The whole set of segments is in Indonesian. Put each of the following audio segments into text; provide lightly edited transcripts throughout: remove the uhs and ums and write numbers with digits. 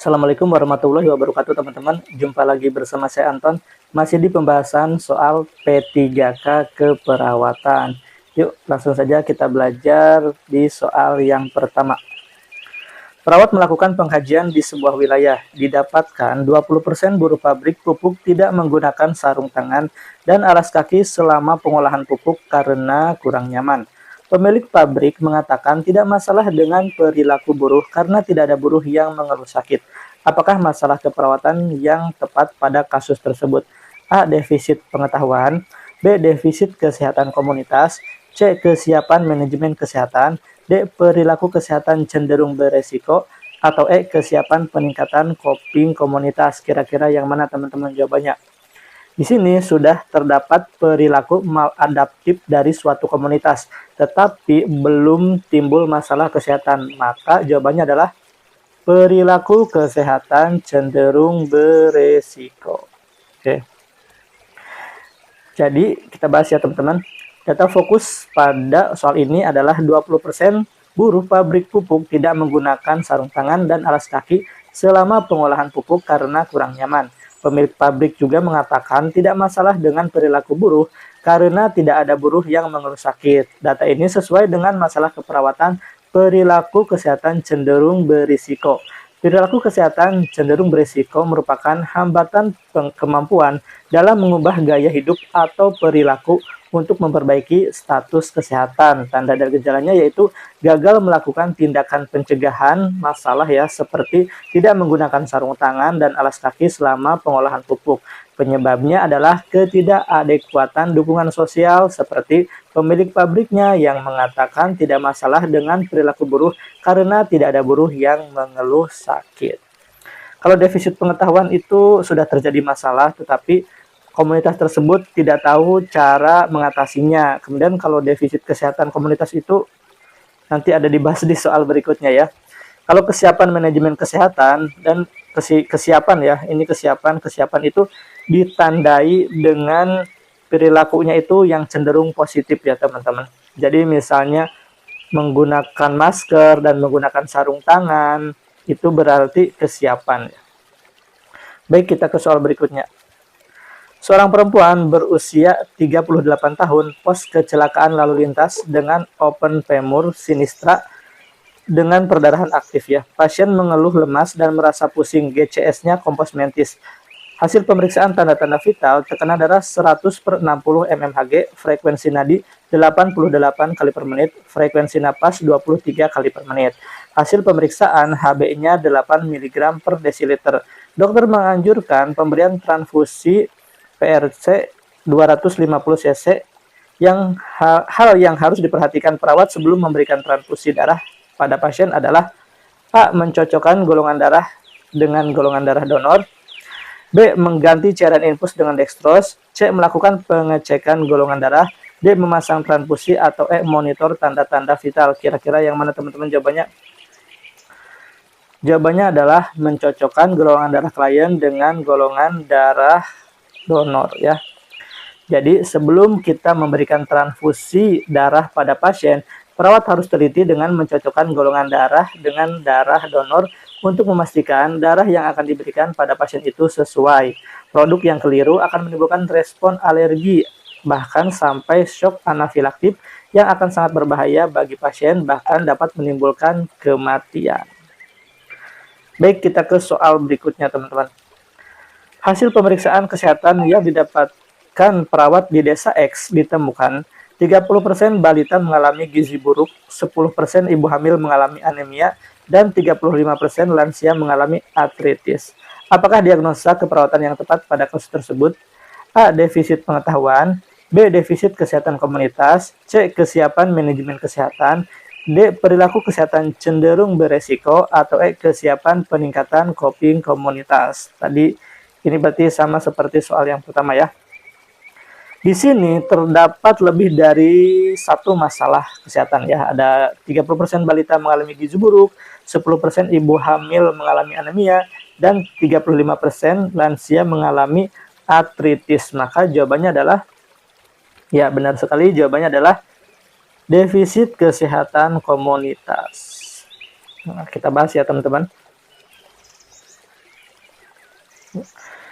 Assalamualaikum warahmatullahi wabarakatuh teman-teman. Jumpa lagi bersama saya Anton. Masih di pembahasan soal P3K keperawatan. Yuk langsung saja kita belajar di soal yang pertama. Perawat melakukan pengkajian di sebuah wilayah. Didapatkan 20% buruh pabrik pupuk tidak menggunakan sarung tangan dan alas kaki selama pengolahan pupuk karena kurang nyaman. Pemilik pabrik mengatakan tidak masalah dengan perilaku buruh karena tidak ada buruh yang mengeluh sakit. Apakah masalah keperawatan yang tepat pada kasus tersebut? A. Defisit pengetahuan. B. Defisit kesehatan komunitas. C. Kesiapan manajemen kesehatan. D. Perilaku kesehatan cenderung beresiko. Atau E. Kesiapan peningkatan coping komunitas. Kira-kira yang mana teman-teman jawabannya? Di sini sudah terdapat perilaku maladaptif dari suatu komunitas, tetapi belum timbul masalah kesehatan. Maka jawabannya adalah perilaku kesehatan cenderung beresiko. Oke. Jadi kita bahas ya teman-teman. Data fokus pada soal ini adalah 20% buruh pabrik pupuk tidak menggunakan sarung tangan dan alas kaki selama pengolahan pupuk karena kurang nyaman. Pemilik pabrik juga mengatakan tidak masalah dengan perilaku buruh karena tidak ada buruh yang mengeluh sakit. Data ini sesuai dengan masalah keperawatan perilaku kesehatan cenderung berisiko. Perilaku kesehatan cenderung berisiko merupakan hambatan kemampuan dalam mengubah gaya hidup atau perilaku untuk memperbaiki status kesehatan. Tanda dan gejalanya yaitu gagal melakukan tindakan pencegahan masalah ya, seperti tidak menggunakan sarung tangan dan alas kaki selama pengolahan pupuk. Penyebabnya adalah ketidakadekuatan dukungan sosial, seperti pemilik pabriknya yang mengatakan tidak masalah dengan perilaku buruh karena tidak ada buruh yang mengeluh sakit. Kalau defisit pengetahuan itu sudah terjadi masalah, tetapi komunitas tersebut tidak tahu cara mengatasinya. Kemudian kalau defisit kesehatan komunitas itu nanti ada dibahas di soal berikutnya ya. Kalau kesiapan manajemen kesehatan dan kesiapan ya, ini kesiapan itu ditandai dengan perilakunya itu yang cenderung positif ya teman-teman. Jadi misalnya menggunakan masker dan menggunakan sarung tangan, itu berarti kesiapan. Baik, kita ke soal berikutnya. Seorang perempuan berusia 38 tahun pos kecelakaan lalu lintas dengan open femur sinistra dengan perdarahan aktif ya. Pasien mengeluh lemas dan merasa pusing, GCS-nya kompos mentis. Hasil pemeriksaan tanda-tanda vital, tekanan darah 100/60 mmHg, frekuensi nadi 88 kali per menit, frekuensi napas 23 kali per menit. Hasil pemeriksaan HB-nya 8 mg per desiliter. Dokter menganjurkan pemberian transfusi PRC 250 cc. Hal yang harus diperhatikan perawat sebelum memberikan transfusi darah pada pasien adalah A. Mencocokkan golongan darah dengan golongan darah donor. B. Mengganti cairan infus dengan dextrose. C. Melakukan pengecekan golongan darah. D. Memasang transfusi. Atau E. Monitor tanda-tanda vital. Kira-kira yang mana teman-teman jawabannya? Jawabannya adalah mencocokkan golongan darah klien dengan golongan darah donor ya. Jadi sebelum kita memberikan transfusi darah pada pasien, perawat harus teliti dengan mencocokkan golongan darah dengan darah donor untuk memastikan darah yang akan diberikan pada pasien itu sesuai. Produk yang keliru akan menimbulkan respon alergi, bahkan sampai shock anafilaktik yang akan sangat berbahaya bagi pasien, bahkan dapat menimbulkan kematian. Baik, kita ke soal berikutnya teman-teman. Hasil pemeriksaan kesehatan yang didapatkan perawat di desa X ditemukan 30% balita mengalami gizi buruk, 10% ibu hamil mengalami anemia, dan 35% lansia mengalami artritis. Apakah diagnosa keperawatan yang tepat pada kasus tersebut? A. Defisit pengetahuan. B. Defisit kesehatan komunitas. C. Kesiapan manajemen kesehatan. D. Perilaku kesehatan cenderung beresiko. Atau E. Kesiapan peningkatan coping komunitas. Tadi ini berarti sama seperti soal yang pertama ya. Di sini terdapat lebih dari satu masalah kesehatan ya. Ada 30% balita mengalami gizi buruk, 10% ibu hamil mengalami anemia, dan 35% lansia mengalami artritis. Maka jawabannya adalah, ya benar sekali, jawabannya adalah defisit kesehatan komunitas. Nah, kita bahas ya teman-teman.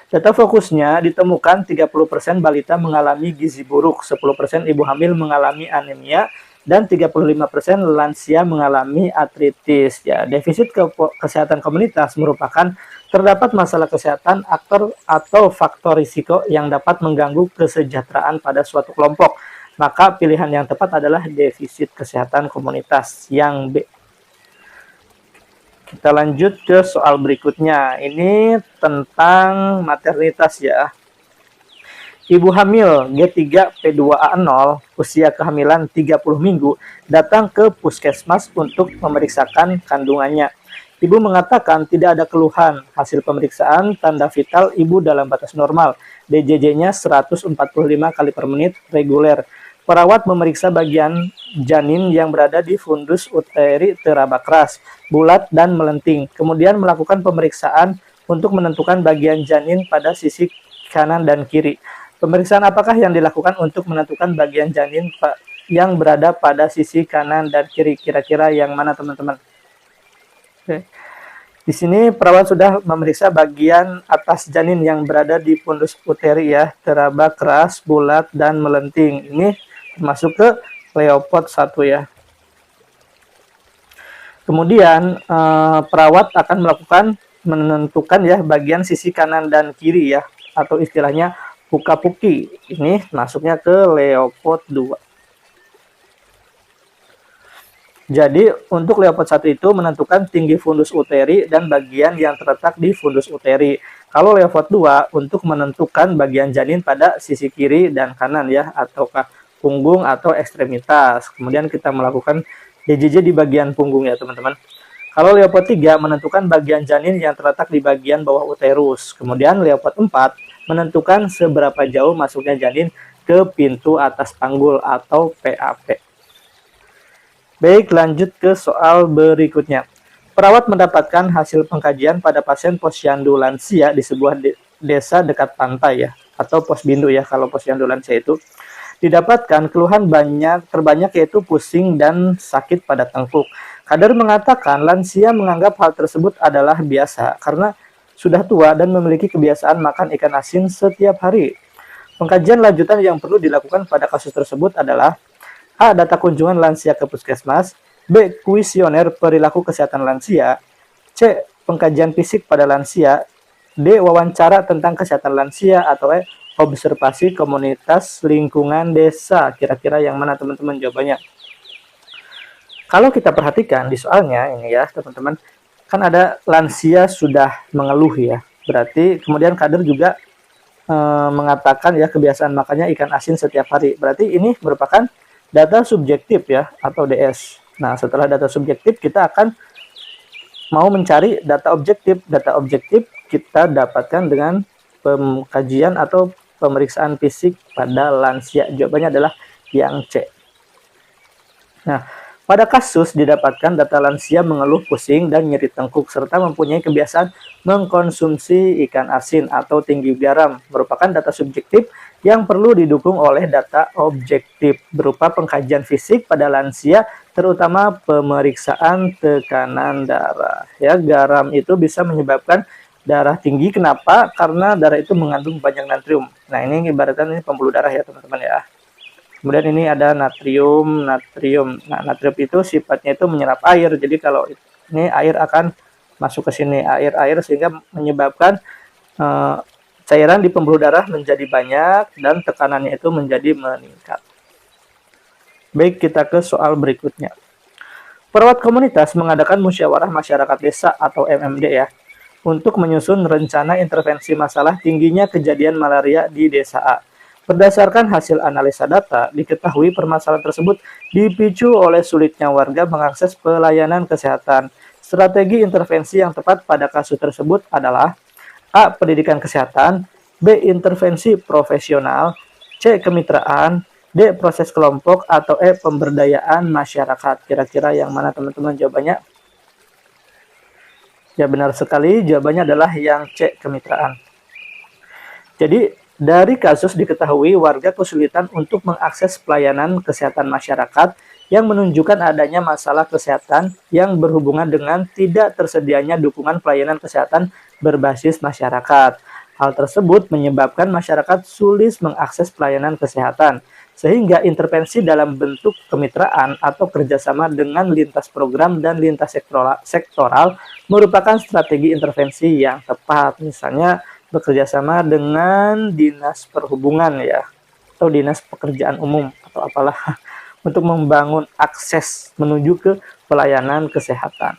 Data fokusnya ditemukan 30% balita mengalami gizi buruk, 10% ibu hamil mengalami anemia, dan 35% lansia mengalami artritis. Ya, defisit kesehatan komunitas merupakan terdapat masalah kesehatan aktor atau faktor risiko yang dapat mengganggu kesejahteraan pada suatu kelompok. Maka pilihan yang tepat adalah defisit kesehatan komunitas yang B. Kita lanjut ke soal berikutnya. Ini tentang maternitas ya. Ibu hamil G3P2A0 usia kehamilan 30 minggu datang ke puskesmas untuk memeriksakan kandungannya. Ibu mengatakan tidak ada keluhan. Hasil pemeriksaan tanda vital ibu dalam batas normal. DJJ-nya 145 kali per menit reguler. Perawat memeriksa bagian janin yang berada di fundus uteri teraba keras, bulat, dan melenting. Kemudian melakukan pemeriksaan untuk menentukan bagian janin pada sisi kanan dan kiri. Pemeriksaan apakah yang dilakukan untuk menentukan bagian janin yang berada pada sisi kanan dan kiri? Kira-kira yang mana, teman-teman? Oke. Di sini perawat sudah memeriksa bagian atas janin yang berada di fundus uteri ya, teraba keras, bulat, dan melenting. Ini masuk ke Leopold 1 ya. Kemudian perawat akan menentukan ya bagian sisi kanan dan kiri ya, atau istilahnya puka-puki. Ini masuknya ke Leopold 2. Jadi untuk Leopold 1 itu menentukan tinggi fundus uteri dan bagian yang terletak di fundus uteri. Kalau Leopold 2 untuk menentukan bagian janin pada sisi kiri dan kanan ya, ataukah punggung atau ekstremitas. Kemudian kita melakukan DJJ di bagian punggung ya, teman-teman. Kalau Leopold 3 menentukan bagian janin yang terletak di bagian bawah uterus. Kemudian Leopold 4 menentukan seberapa jauh masuknya janin ke pintu atas panggul atau PAP. Baik, lanjut ke soal berikutnya. Perawat mendapatkan hasil pengkajian pada pasien posyandu lansia di sebuah desa dekat pantai ya, atau posbindu ya kalau posyandu lansia itu. Didapatkan keluhan terbanyak yaitu pusing dan sakit pada tengkuk. Kader mengatakan lansia menganggap hal tersebut adalah biasa karena sudah tua dan memiliki kebiasaan makan ikan asin setiap hari. Pengkajian lanjutan yang perlu dilakukan pada kasus tersebut adalah A. Data kunjungan lansia ke puskesmas, B. Kuesioner perilaku kesehatan lansia, C. Pengkajian fisik pada lansia, D. Wawancara tentang kesehatan lansia, atau E. Observasi komunitas lingkungan desa. Kira-kira yang mana, teman-teman, jawabannya? Kalau kita perhatikan di soalnya ini ya, teman-teman, kan ada lansia sudah mengeluh ya. Berarti kemudian kader juga mengatakan ya kebiasaan makannya ikan asin setiap hari. Berarti ini merupakan data subjektif ya, atau DS. Nah, setelah data subjektif kita akan mau mencari data objektif. Data objektif kita dapatkan dengan pengkajian atau pemeriksaan fisik pada lansia. Jawabannya adalah yang C. Nah, pada kasus didapatkan data lansia mengeluh pusing dan nyeri tengkuk serta mempunyai kebiasaan mengkonsumsi ikan asin atau tinggi garam, merupakan data subjektif yang perlu didukung oleh data objektif berupa pengkajian fisik pada lansia, terutama pemeriksaan tekanan darah. Ya, garam itu bisa menyebabkan darah tinggi. Kenapa? Karena darah itu mengandung banyak natrium. Nah, ini ibaratkan ini pembuluh darah ya, teman-teman ya. Kemudian ini ada natrium. Nah, natrium itu sifatnya itu menyerap air. Jadi kalau ini air akan masuk ke sini, air sehingga menyebabkan cairan di pembuluh darah menjadi banyak dan tekanannya itu menjadi meningkat. Baik, kita ke soal berikutnya. Perawat komunitas mengadakan musyawarah masyarakat desa atau MMD ya, untuk menyusun rencana intervensi masalah tingginya kejadian malaria di desa A. Berdasarkan hasil analisa data, diketahui permasalahan tersebut dipicu oleh sulitnya warga mengakses pelayanan kesehatan. Strategi intervensi yang tepat pada kasus tersebut adalah A. Pendidikan kesehatan, B. Intervensi profesional, C. Kemitraan, D. Proses kelompok, atau E. Pemberdayaan masyarakat. Kira-kira yang mana, teman-teman, jawabannya? Ya, benar sekali, jawabannya adalah yang C, kemitraan. Jadi, dari kasus diketahui warga kesulitan untuk mengakses pelayanan kesehatan masyarakat yang menunjukkan adanya masalah kesehatan yang berhubungan dengan tidak tersedianya dukungan pelayanan kesehatan berbasis masyarakat. Hal tersebut menyebabkan masyarakat sulit mengakses pelayanan kesehatan, sehingga intervensi dalam bentuk kemitraan atau kerjasama dengan lintas program dan lintas sektoral merupakan strategi intervensi yang tepat. Misalnya bekerjasama dengan dinas perhubungan ya, atau dinas pekerjaan umum atau apalah untuk membangun akses menuju ke pelayanan kesehatan.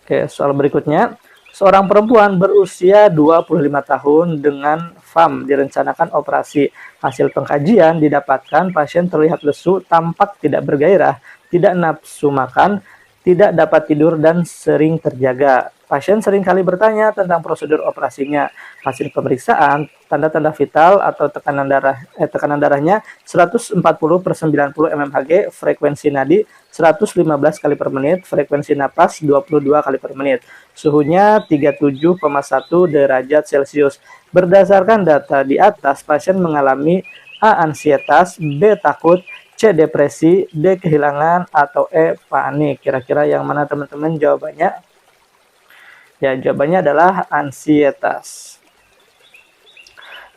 Oke, soal berikutnya. Seorang perempuan berusia 25 tahun dengan FAM direncanakan operasi. Hasil pengkajian didapatkan pasien terlihat lesu, tampak tidak bergairah, tidak nafsu makan, tidak dapat tidur, dan sering terjaga. Pasien seringkali bertanya tentang prosedur operasinya. Hasil pemeriksaan, tanda-tanda vital atau tekanan darahnya 140/90 mmHg, frekuensi nadi 115 kali per menit, frekuensi napas 22 kali per menit. Suhunya 37,1 derajat Celcius. Berdasarkan data di atas, pasien mengalami A. ansietas, B. takut, C. depresi, D. kehilangan, atau E. panik. Kira-kira yang mana teman-teman jawabannya? Ya, jawabannya adalah ansietas.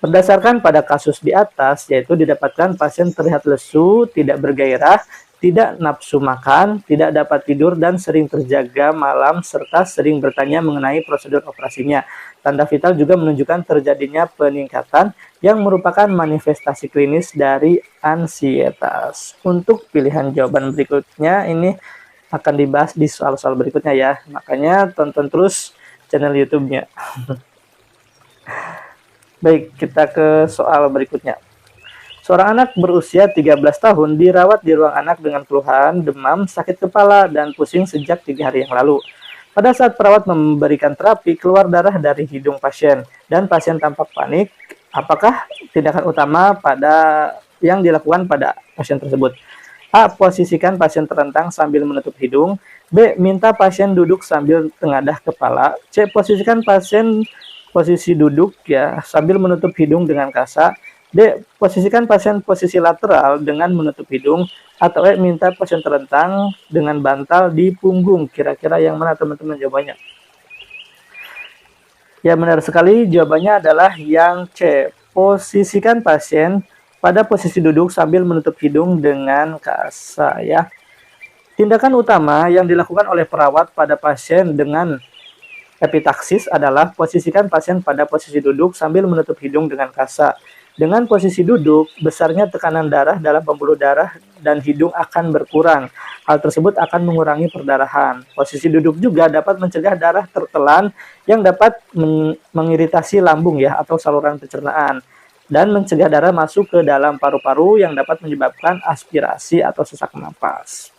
Berdasarkan pada kasus di atas, yaitu didapatkan pasien terlihat lesu, tidak bergairah, tidak nafsu makan, tidak dapat tidur, dan sering terjaga malam, serta sering bertanya mengenai prosedur operasinya. Tanda vital juga menunjukkan terjadinya peningkatan yang merupakan manifestasi klinis dari ansietas. Untuk pilihan jawaban berikutnya, ini akan dibahas di soal-soal berikutnya ya. Makanya tonton terus channel YouTube-nya. Baik, kita ke soal berikutnya. Seorang anak berusia 13 tahun dirawat di ruang anak dengan keluhan demam, sakit kepala, dan pusing sejak 3 hari yang lalu. Pada saat perawat memberikan terapi, keluar darah dari hidung pasien, dan pasien tampak panik. Apakah tindakan utama yang dilakukan pada pasien tersebut? A. Posisikan pasien terentang sambil menutup hidung. B. Minta pasien duduk sambil tengadah kepala. C. Posisikan pasien posisi duduk ya sambil menutup hidung dengan kasa. D. Posisikan pasien posisi lateral dengan menutup hidung. Atau E. Minta pasien terentang dengan bantal di punggung. Kira-kira yang mana teman-teman jawabannya? Ya, benar sekali, jawabannya adalah yang C. Posisikan pasien pada posisi duduk sambil menutup hidung dengan kasa ya. Tindakan utama yang dilakukan oleh perawat pada pasien dengan epitaksis adalah posisikan pasien pada posisi duduk sambil menutup hidung dengan kasa. Dengan posisi duduk, besarnya tekanan darah dalam pembuluh darah dan hidung akan berkurang. Hal tersebut akan mengurangi perdarahan. Posisi duduk juga dapat mencegah darah tertelan yang dapat mengiritasi lambung ya atau saluran pencernaan, dan mencegah darah masuk ke dalam paru-paru yang dapat menyebabkan aspirasi atau sesak napas.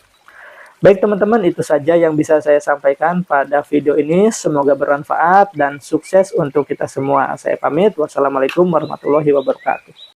Baik teman-teman, itu saja yang bisa saya sampaikan pada video ini. Semoga bermanfaat dan sukses untuk kita semua. Saya pamit. Wassalamualaikum warahmatullahi wabarakatuh.